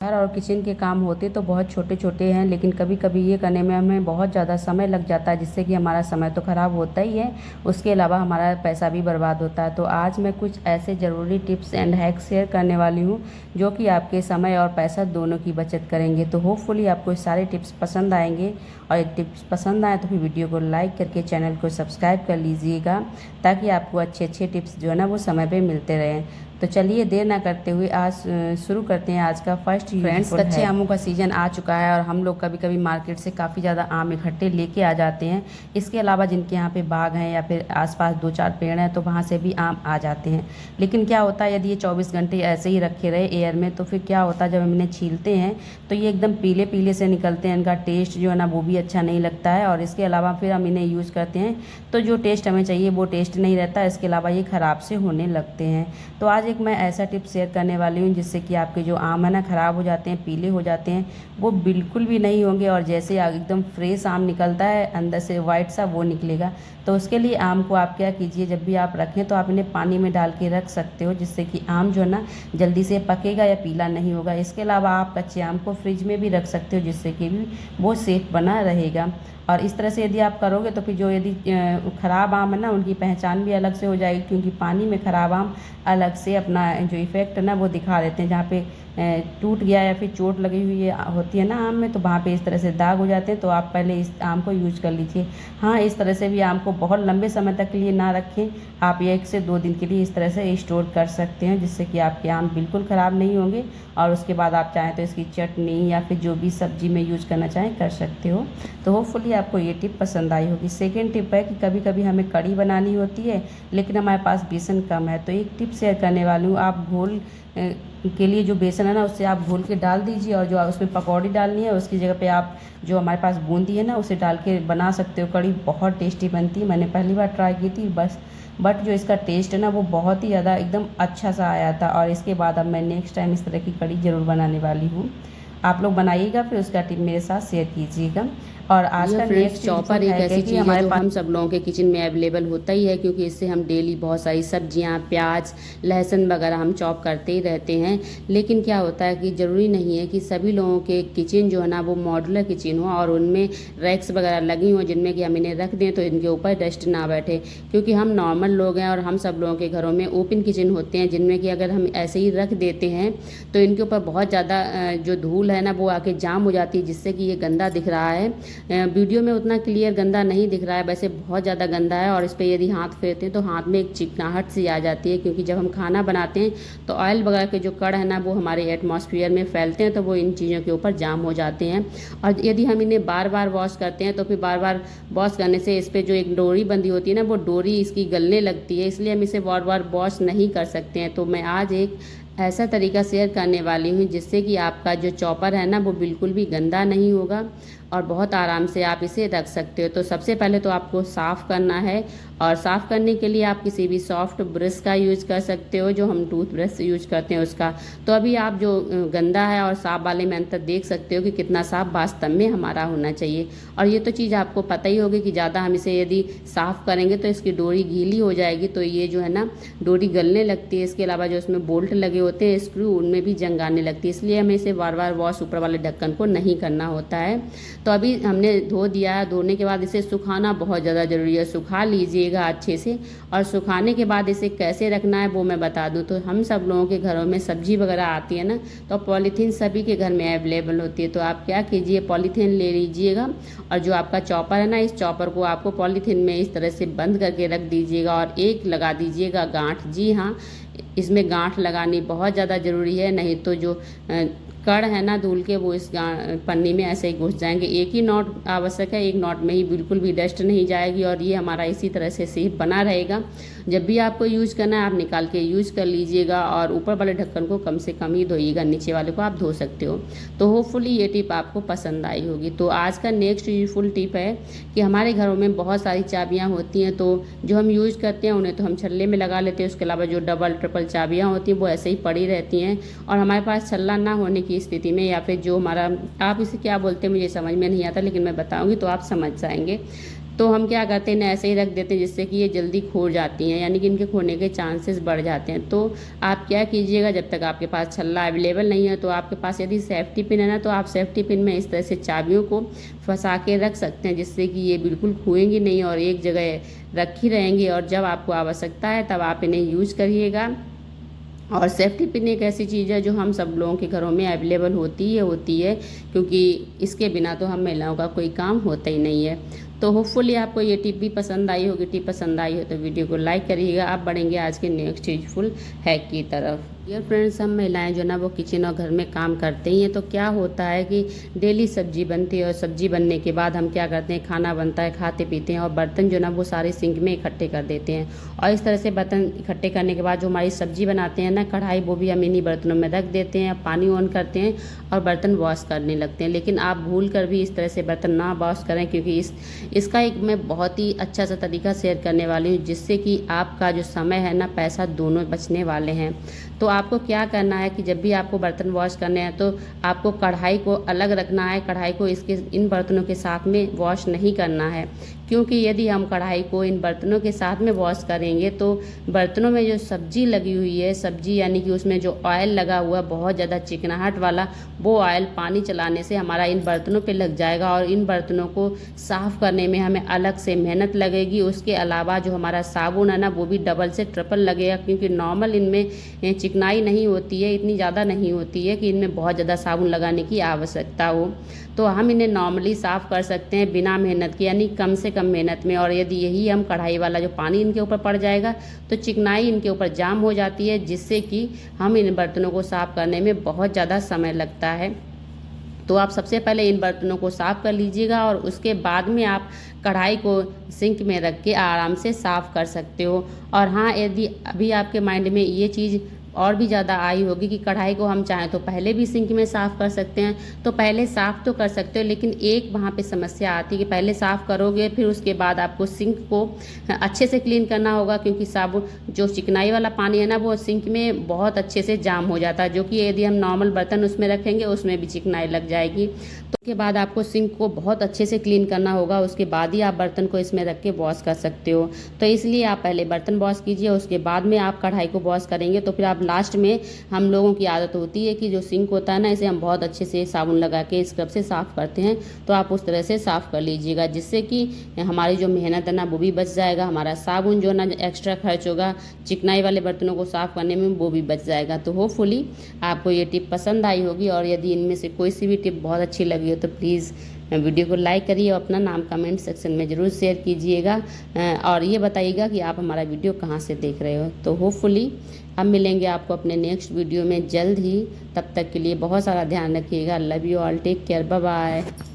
घर और किचन के काम होते तो बहुत छोटे छोटे हैं, लेकिन कभी कभी ये करने में हमें बहुत ज़्यादा समय लग जाता है, जिससे कि हमारा समय तो ख़राब होता ही है, उसके अलावा हमारा पैसा भी बर्बाद होता है। तो आज मैं कुछ ऐसे ज़रूरी टिप्स एंड हैक्स शेयर करने वाली हूँ जो कि आपके समय और पैसा दोनों की बचत करेंगे। तो होपफुली आपको सारे टिप्स पसंद आएंगे, और ये टिप्स पसंद आए तो फिर वीडियो को लाइक करके चैनल को सब्सक्राइब कर लीजिएगा, ताकि आपको अच्छे अच्छे टिप्स जो है ना वो समय पे मिलते रहें। तो चलिए देर ना करते हुए आज शुरू करते हैं आज का फर्स्ट। फ्रेंड्स, कच्चे आमों का सीज़न आ चुका है और हम लोग कभी कभी मार्केट से काफ़ी ज़्यादा आम इकट्ठे लेके आ जाते हैं। इसके अलावा जिनके यहाँ पे बाग हैं या फिर आसपास 2-4 पेड़ हैं तो वहाँ से भी आम आ जाते हैं। लेकिन क्या होता है, यदि ये 24 घंटे ऐसे ही रखे रहे एयर में तो फिर क्या होता है, जब हम इन्हें छीलते हैं तो ये एकदम पीले पीले से निकलते हैं। इनका टेस्ट जो है ना वो भी अच्छा नहीं लगता है, और इसके अलावा फिर हम इन्हें यूज़ करते हैं तो जो टेस्ट हमें चाहिए वो टेस्ट नहीं रहता। इसके अलावा ये ख़राब से होने लगते हैं। तो आज एक मैं ऐसा टिप शेयर करने वाली हूँ जिससे कि आपके जो आम है ना ख़राब हो जाते हैं, पीले हो जाते हैं, वो बिल्कुल भी नहीं होंगे, और जैसे एकदम फ्रेश आम निकलता है अंदर से वाइट सा वो निकलेगा। तो उसके लिए आम को आप क्या कीजिए, जब भी आप रखें तो आप इन्हें पानी में डाल के रख सकते हो, जिससे कि आम जो है ना जल्दी से पकेगा या पीला नहीं होगा। इसके अलावा आप कच्चे आम को फ्रिज में भी रख सकते हो, जिससे कि भी वो सेफ बना रहेगा। और इस तरह से यदि आप करोगे तो फिर जो यदि ख़राब आम है ना उनकी पहचान भी अलग से हो जाएगी, क्योंकि पानी में ख़राब आम अलग से अपना जो इफ़ेक्ट है ना वो दिखा देते हैं। जहाँ पे टूट गया या फिर चोट लगी हुई होती है ना आम में, तो वहाँ पे इस तरह से दाग हो जाते हैं। तो आप पहले इस आम को यूज कर लीजिए। हाँ, इस तरह से भी आम को बहुत लंबे समय तक के लिए ना रखें, आप 1 से 2 दिन के लिए इस तरह से स्टोर कर सकते हैं, जिससे कि आपके आम बिल्कुल ख़राब नहीं होंगे। और उसके बाद आप चाहें तो इसकी चटनी या फिर जो भी सब्जी में यूज करना चाहें कर सकते हो। तो होपफुली आपको ये टिप पसंद आई होगी। सेकेंड टिप है कि कभी कभी हमें कढ़ी बनानी होती है लेकिन हमारे पास बेसन कम है, तो एक टिप शेयर करने वाली हूँ। आप घोल के लिए जो बेसन है ना उससे आप घोल के डाल दीजिए, और जो उसमें पकौड़ी डालनी है उसकी जगह पे आप जो हमारे पास बूंदी है ना उसे डाल के बना सकते हो। कढ़ी बहुत टेस्टी बनती है, मैंने पहली बार ट्राई की थी बट जो इसका टेस्ट है ना वो बहुत ही ज़्यादा एकदम अच्छा सा आया था। और इसके बाद अब मैं नेक्स्ट टाइम इस तरह की कढ़ी ज़रूर बनाने वाली हूँ। आप लोग बनाइएगा, फिर उसका टिप मेरे साथ शेयर कीजिएगा। और आज का नेक्स्ट चॉपर एक ऐसी चीज़ है जो पास हम सब लोगों के किचन में अवेलेबल होता ही है, क्योंकि इससे हम डेली बहुत सारी सब्जियां, प्याज, लहसुन वगैरह हम चॉप करते ही रहते हैं। लेकिन क्या होता है कि ज़रूरी नहीं है कि सभी लोगों के किचन जो है ना वो मॉड्यूलर किचन हो और उनमें रैक्स वगैरह लगी हों जिनमें कि हम इन्हें रख दें तो इनके ऊपर डस्ट ना बैठे। क्योंकि हम नॉर्मल लोग हैं और हम सब लोगों के घरों में ओपन किचन होते हैं, जिनमें कि अगर हम ऐसे ही रख देते हैं तो इनके ऊपर बहुत ज़्यादा जो धूल है ना वो आके जाम हो जाती है, जिससे कि ये गंदा दिख रहा है। वीडियो में उतना क्लियर गंदा नहीं दिख रहा है, वैसे बहुत ज़्यादा गंदा है। और इस पर यदि हाथ फेरते हैं तो हाथ में एक चिकनाहट सी आ जाती है, क्योंकि जब हम खाना बनाते हैं तो ऑयल वगैरह के जो कण है ना वो हमारे एटमॉस्फेयर में फैलते हैं, तो वो इन चीज़ों के ऊपर जाम हो जाते हैं। और यदि हम इन्हें बार बार वॉश करते हैं तो फिर बार बार वॉश करने से इस पर जो एक डोरी बंधी होती है ना वो डोरी इसकी गलने लगती है, इसलिए हम इसे बार बार वॉश नहीं कर सकते हैं। तो मैं आज एक ऐसा तरीका शेयर करने वाली हूँ जिससे कि आपका जो चॉपर है ना वो बिल्कुल भी गंदा नहीं होगा और बहुत आराम से आप इसे रख सकते हो। तो सबसे पहले तो आपको साफ़ करना है, और साफ़ करने के लिए आप किसी भी सॉफ्ट ब्रश का यूज़ कर सकते हो, जो हम टूथ ब्रश यूज करते हैं उसका। तो अभी आप जो गंदा है और साफ़ वाले में अंतर देख सकते हो कि कितना साफ़ वास्तव में हमारा होना चाहिए। और ये तो चीज़ आपको पता ही होगी कि ज़्यादा हम इसे यदि साफ़ करेंगे तो इसकी डोरी गीली हो जाएगी, तो ये जो है ना डोरी गलने लगती है। इसके अलावा जो इसमें बोल्ट लगे होते हैं स्क्रू, उनमें भी जंग आने लगती है, इसलिए हमें इसे बार बार वॉश ऊपर वाले ढक्कन को नहीं करना होता है। तो अभी हमने धो दिया, धोने के बाद इसे सुखाना बहुत ज़्यादा ज़रूरी है। सुखा लीजिएगा अच्छे से, और सुखाने के बाद इसे कैसे रखना है वो मैं बता दूं। तो हम सब लोगों के घरों में सब्जी वगैरह आती है ना, तो पॉलीथीन सभी के घर में अवेलेबल होती है। तो आप क्या कीजिए, पॉलीथीन ले लीजिएगा, और जो आपका चॉपर है ना इस चॉपर को आपको पॉलीथीन में इस तरह से बंद करके रख दीजिएगा, और एक लगा दीजिएगा गांठ। जी हाँ, इसमें गांठ लगानी बहुत ज़्यादा ज़रूरी है, नहीं तो जो कण है ना धूल के वो इस पन्नी में ऐसे ही घुस जाएंगे। एक ही नॉट आवश्यक है, एक नॉट में ही बिल्कुल भी डस्ट नहीं जाएगी, और ये हमारा इसी तरह से सेफ बना रहेगा। जब भी आपको यूज़ करना है आप निकाल के यूज़ कर लीजिएगा, और ऊपर वाले ढक्कन को कम से कम ही धोइएगा, नीचे वाले को आप धो सकते हो। तो होपफुली ये टिप आपको पसंद आई होगी। तो आज का नेक्स्ट यूजफुल टिप है कि हमारे घरों में बहुत सारी चाबियाँ होती हैं, तो जो हम यूज़ करते हैं उन्हें तो हम छल्ले में लगा लेते हैं। उसके अलावा जो डबल ट्रिपल चाबियाँ होती हैं वो ऐसे ही पड़ी रहती हैं, और हमारे पास छल्ला ना होने की स्थिति में, या फिर जो हमारा, आप इसे क्या बोलते हैं मुझे समझ में नहीं आता, लेकिन मैं बताऊंगी तो आप समझ जाएंगे। तो हम क्या करते हैं ना, ऐसे ही रख देते हैं जिससे कि ये जल्दी खो जाती हैं, यानी कि इनके खोने के चांसेस बढ़ जाते हैं। तो आप क्या कीजिएगा, जब तक आपके पास छल्ला अवेलेबल नहीं है तो आपके पास यदि सेफ्टी पिन है ना, तो आप सेफ्टी पिन में इस तरह से चाबियों को फंसा के रख सकते हैं, जिससे कि ये बिल्कुल खोएंगी नहीं और एक जगह रखी रहेंगी, और जब आपको आवश्यकता है तब आप इन्हें यूज करिएगा। और सेफ्टी पिन एक ऐसी चीज़ है जो हम सब लोगों के घरों में अवेलेबल होती है, क्योंकि इसके बिना तो हम महिलाओं का कोई काम होता ही नहीं है। तो होपफुली आपको ये टिप भी पसंद आई होगी। टिप पसंद आई हो तो वीडियो को लाइक करिएगा। आप बढ़ेंगे आज के नेक्स्ट यूजफुल हैक की तरफ। डियर फ्रेंड्स, हम महिलाएं जो ना वो किचन और घर में काम करते ही हैं, तो क्या होता है कि डेली सब्जी बनती है और सब्जी बनने के बाद हम क्या करते हैं, खाना बनता है, खाते पीते हैं और बर्तन जो ना वो सारे सिंक में इकट्ठे कर देते हैं। और इस तरह से बर्तन इकट्ठे करने के बाद जो हमारी सब्जी बनाते हैं ना, कढ़ाई, वो भी हम इन्हीं बर्तनों में रख देते हैं, पानी ऑन करते हैं और बर्तन वॉश करने लगते हैं। लेकिन आप भूल कर भी इस तरह से बर्तन ना वॉश करें, क्योंकि इसका एक मैं बहुत ही अच्छा सा तरीका शेयर करने वाली हूँ, जिससे कि आपका जो समय है ना, पैसा दोनों बचने वाले हैं। तो आपको क्या करना है कि जब भी आपको बर्तन वॉश करने हैं तो आपको कढ़ाई को अलग रखना है। कढ़ाई को इन बर्तनों के साथ में वॉश नहीं करना है, क्योंकि यदि हम कढ़ाई को इन बर्तनों के साथ में वॉश करेंगे तो बर्तनों में जो सब्जी लगी हुई है, सब्जी यानी कि उसमें जो ऑयल लगा हुआ बहुत ज़्यादा चिकनाहट वाला, वो ऑयल पानी चलाने से हमारा इन बर्तनों पे लग जाएगा और इन बर्तनों को साफ़ करने में हमें अलग से मेहनत लगेगी। उसके अलावा जो हमारा साबुन है ना, वो भी डबल से ट्रिपल लगेगा, क्योंकि नॉर्मल इनमें चिकनाई नहीं होती है, इतनी ज़्यादा नहीं होती है कि इनमें बहुत ज़्यादा साबुन लगाने की आवश्यकता हो। तो हम इन्हें नॉर्मली साफ़ कर सकते हैं बिना मेहनत के, यानी कम से कम मेहनत में। और यदि यही हम कढ़ाई वाला जो पानी इनके ऊपर पड़ जाएगा तो चिकनाई इनके ऊपर जाम हो जाती है, जिससे कि हम इन बर्तनों को साफ़ करने में बहुत ज़्यादा समय लगता है। तो आप सबसे पहले इन बर्तनों को साफ़ कर लीजिएगा और उसके बाद में आप कढ़ाई को सिंक में रख के आराम से साफ़ कर सकते हो। और हाँ, यदि अभी आपके माइंड में ये चीज़ और भी ज़्यादा आई होगी कि कढ़ाई को हम चाहें तो पहले भी सिंक में साफ़ कर सकते हैं, तो पहले साफ़ तो कर सकते हो, लेकिन एक वहाँ पे समस्या आती है कि पहले साफ़ करोगे फिर उसके बाद आपको सिंक को अच्छे से क्लीन करना होगा, क्योंकि साबुन जो चिकनाई वाला पानी है ना, वो सिंक में बहुत अच्छे से जाम हो जाता है, जो कि यदि हम नॉर्मल बर्तन उसमें रखेंगे उसमें भी चिकनाई लग जाएगी। तो उसके बाद आपको सिंक को बहुत अच्छे से क्लीन करना होगा, उसके बाद ही आप बर्तन को इसमें रख के वॉश कर सकते हो। तो इसलिए आप पहले बर्तन वॉश कीजिए, उसके बाद में आप कढ़ाई को वॉश करेंगे। तो फिर आप लास्ट में, हम लोगों की आदत होती है कि जो सिंक होता है ना, इसे हम बहुत अच्छे से साबुन लगा के स्क्रब से साफ़ करते हैं, तो आप उस तरह से साफ़ कर लीजिएगा, जिससे कि हमारी जो मेहनत है ना वो भी बच जाएगा, हमारा साबुन जो ना एक्स्ट्रा खर्च होगा चिकनाई वाले बर्तनों को साफ़ करने में वो भी बच जाएगा। तो होपफुली आपको ये टिप पसंद आई होगी, और यदि इनमें से कोई सी भी टिप बहुत अच्छी लगी हो तो प्लीज़ वीडियो को लाइक करिए और अपना नाम कमेंट सेक्शन में ज़रूर शेयर कीजिएगा, और ये बताइएगा कि आप हमारा वीडियो कहाँ से देख रहे हो। तो होपफुली हम मिलेंगे आपको अपने नेक्स्ट वीडियो में जल्द ही। तब तक के लिए बहुत सारा ध्यान रखिएगा। Love you all, take care, bye bye.